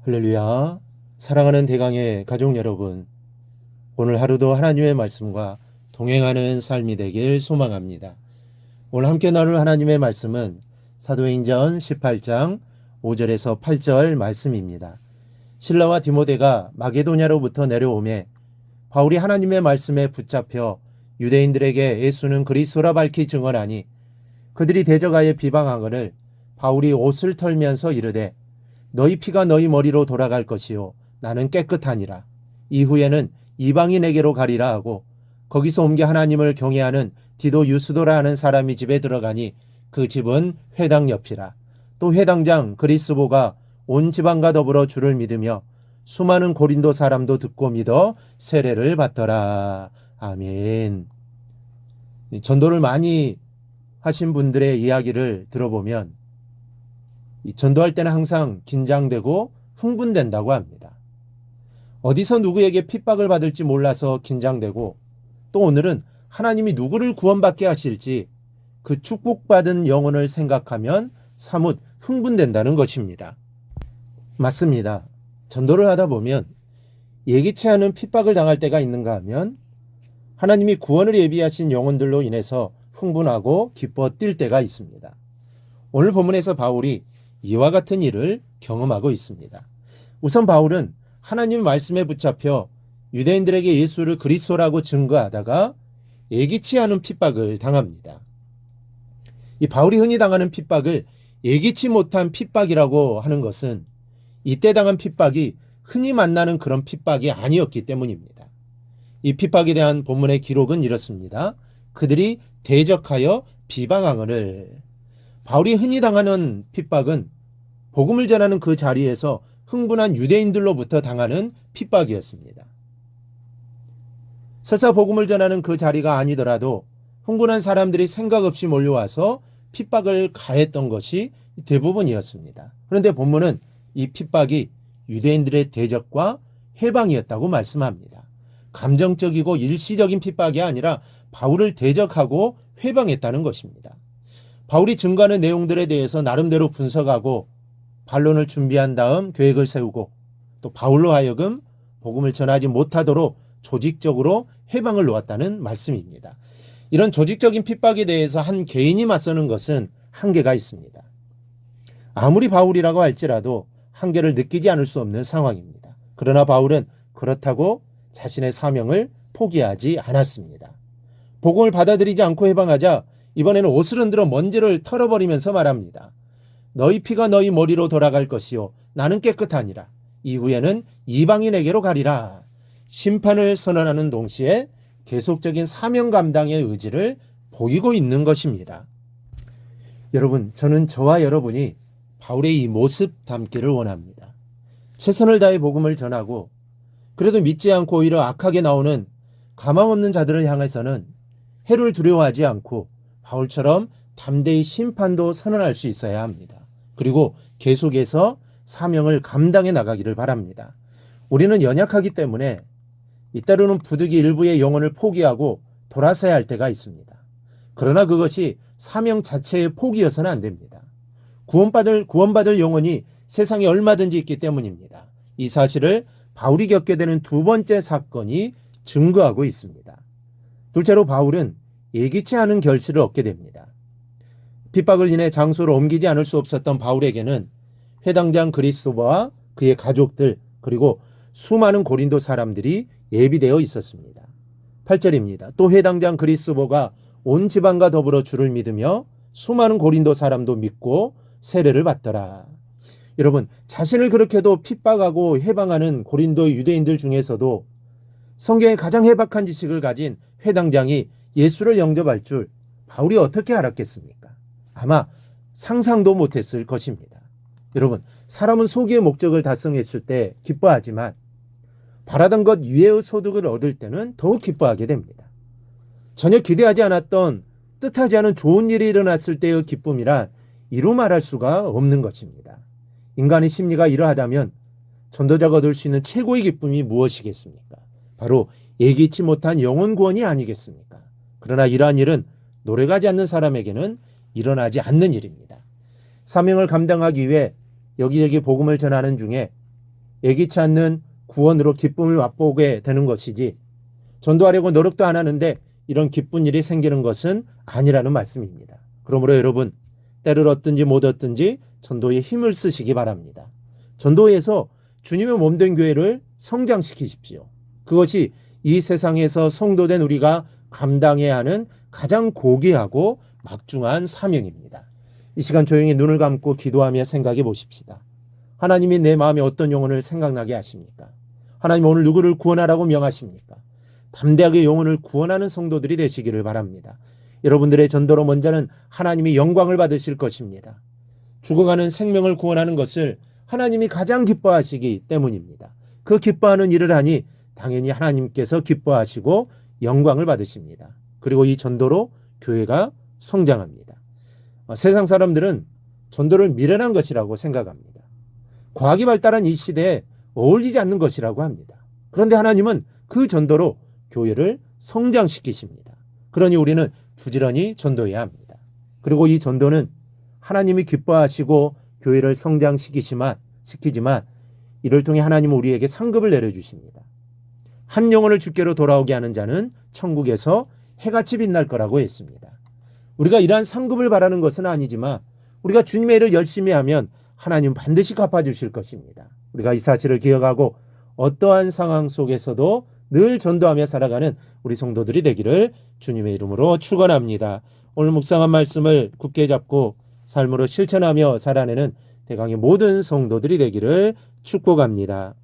할렐루야. 사랑하는 대강의 가족 여러분, 오늘 하루도 하나님의 말씀과 동행하는 삶이 되길 소망합니다. 오늘 함께 나눌 하나님의 말씀은 사도행전 18장 5절에서 8절 말씀입니다. 실라와 디모데가 마게도냐로부터 내려오매 바울이 하나님의 말씀에 붙잡혀 유대인들에게 예수는 그리스도라 밝히 증언하니 그들이 대적하여 비방하거늘 바울이 옷을 털면서 이르되 너희 피가 너희 머리로 돌아갈 것이요 나는 깨끗하니라. 이후에는 이방인에게로 가리라 하고 거기서 옮겨 하나님을 경외하는 디도 유스도라 하는 사람이 집에 들어가니 그 집은 회당 옆이라. 또 회당장 그리스보가 온 지방과 더불어 주를 믿으며 수많은 고린도 사람도 듣고 믿어 세례를 받더라. 아멘. 전도를 많이 하신 분들의 이야기를 들어보면 전도할 때는 항상 긴장되고 흥분된다고 합니다. 어디서 누구에게 핍박을 받을지 몰라서 긴장되고, 또 오늘은 하나님이 누구를 구원받게 하실지 그 축복받은 영혼을 생각하면 사뭇 흥분된다는 것입니다. 맞습니다. 전도를 하다 보면 예기치 않은 핍박을 당할 때가 있는가 하면 하나님이 구원을 예비하신 영혼들로 인해서 흥분하고 기뻐 뛸 때가 있습니다. 오늘 본문에서 바울이 이와 같은 일을 경험하고 있습니다. 우선 바울은 하나님 말씀에 붙잡혀 유대인들에게 예수를 그리스도라고 증거하다가 예기치 않은 핍박을 당합니다. 이 바울이 흔히 당하는 핍박을 예기치 못한 핍박이라고 하는 것은 이때 당한 핍박이 흔히 만나는 그런 핍박이 아니었기 때문입니다. 이 핍박에 대한 본문의 기록은 이렇습니다. 그들이 대적하여 비방하거늘. 바울이 흔히 당하는 핍박은 복음을 전하는 그 자리에서 흥분한 유대인들로부터 당하는 핍박이었습니다. 설사 복음을 전하는 그 자리가 아니더라도 흥분한 사람들이 생각 없이 몰려와서 핍박을 가했던 것이 대부분이었습니다. 그런데 본문은 이 핍박이 유대인들의 대적과 해방이었다고 말씀합니다. 감정적이고 일시적인 핍박이 아니라 바울을 대적하고 해방했다는 것입니다. 바울이 증거하는 내용들에 대해서 나름대로 분석하고 반론을 준비한 다음 계획을 세우고 또 바울로 하여금 복음을 전하지 못하도록 조직적으로 해방을 놓았다는 말씀입니다. 이런 조직적인 핍박에 대해서 한 개인이 맞서는 것은 한계가 있습니다. 아무리 바울이라고 할지라도 한계를 느끼지 않을 수 없는 상황입니다. 그러나 바울은 그렇다고 자신의 사명을 포기하지 않았습니다. 복음을 받아들이지 않고 해방하자 이번에는 옷을 흔들어 먼지를 털어버리면서 말합니다. 너희 피가 너희 머리로 돌아갈 것이요 나는 깨끗하니라. 이후에는 이방인에게로 가리라. 심판을 선언하는 동시에 계속적인 사명 감당의 의지를 보이고 있는 것입니다. 여러분, 저는 저와 여러분이 바울의 이 모습 담기를 원합니다. 최선을 다해 복음을 전하고 그래도 믿지 않고 오히려 악하게 나오는 가망 없는 자들을 향해서는 해를 두려워하지 않고 바울처럼 담대히 심판도 선언할 수 있어야 합니다. 그리고 계속해서 사명을 감당해 나가기를 바랍니다. 우리는 연약하기 때문에 이때로는 부득이 일부의 영혼을 포기하고 돌아서야 할 때가 있습니다. 그러나 그것이 사명 자체의 포기여서는 안 됩니다. 구원받을 영혼이 세상에 얼마든지 있기 때문입니다. 이 사실을 바울이 겪게 되는 두 번째 사건이 증거하고 있습니다. 둘째로 바울은 예기치 않은 결실을 얻게 됩니다. 핍박을 인해 장소를 옮기지 않을 수 없었던 바울에게는 회당장 그리스도와 그의 가족들 그리고 수많은 고린도 사람들이 예비되어 있었습니다. 8절입니다. 또 회당장 그리스도가 온 지방과 더불어 주를 믿으며 수많은 고린도 사람도 믿고 세례를 받더라. 여러분, 자신을 그렇게도 핍박하고 해방하는 고린도 유대인들 중에서도 성경에 가장 해박한 지식을 가진 회당장이 예수를 영접할 줄 바울이 어떻게 알았겠습니까? 아마 상상도 못했을 것입니다. 여러분, 사람은 소기의 목적을 달성했을 때 기뻐하지만 바라던 것 이외의 소득을 얻을 때는 더욱 기뻐하게 됩니다. 전혀 기대하지 않았던 뜻하지 않은 좋은 일이 일어났을 때의 기쁨이란 이루 말할 수가 없는 것입니다. 인간의 심리가 이러하다면 전도자가 얻을 수 있는 최고의 기쁨이 무엇이겠습니까? 바로 예기치 못한 영혼 구원이 아니겠습니까? 그러나 이러한 일은 노력하지 않는 사람에게는 일어나지 않는 일입니다. 사명을 감당하기 위해 여기저기 복음을 전하는 중에 예기치 않는 구원으로 기쁨을 맛보게 되는 것이지 전도하려고 노력도 안 하는데 이런 기쁜 일이 생기는 것은 아니라는 말씀입니다. 그러므로 여러분, 때를 얻든지 못 얻든지 전도에 힘을 쓰시기 바랍니다. 전도에서 주님의 몸된 교회를 성장시키십시오. 그것이 이 세상에서 성도된 우리가 감당해야 하는 가장 고귀하고 막중한 사명입니다. 이 시간 조용히 눈을 감고 기도하며 생각해 보십시다. 하나님이 내 마음에 어떤 영혼을 생각나게 하십니까? 하나님 오늘 누구를 구원하라고 명하십니까? 담대하게 영혼을 구원하는 성도들이 되시기를 바랍니다. 여러분들의 전도로 먼저는 하나님이 영광을 받으실 것입니다. 죽어가는 생명을 구원하는 것을 하나님이 가장 기뻐하시기 때문입니다. 그 기뻐하는 일을 하니 당연히 하나님께서 기뻐하시고 영광을 받으십니다. 그리고 이 전도로 교회가 성장합니다. 세상 사람들은 전도를 미련한 것이라고 생각합니다. 과학이 발달한 이 시대에 어울리지 않는 것이라고 합니다. 그런데 하나님은 그 전도로 교회를 성장시키십니다. 그러니 우리는 부지런히 전도해야 합니다. 그리고 이 전도는 하나님이 기뻐하시고 교회를 성장시키지만 이를 통해 하나님은 우리에게 상급을 내려주십니다. 한 영혼을 주께로 돌아오게 하는 자는 천국에서 해같이 빛날 거라고 했습니다. 우리가 이러한 상급을 바라는 것은 아니지만 우리가 주님의 일을 열심히 하면 하나님은 반드시 갚아주실 것입니다. 우리가 이 사실을 기억하고 어떠한 상황 속에서도 늘 전도하며 살아가는 우리 성도들이 되기를 주님의 이름으로 축원합니다. 오늘 묵상한 말씀을 굳게 잡고 삶으로 실천하며 살아내는 대강의 모든 성도들이 되기를 축복합니다.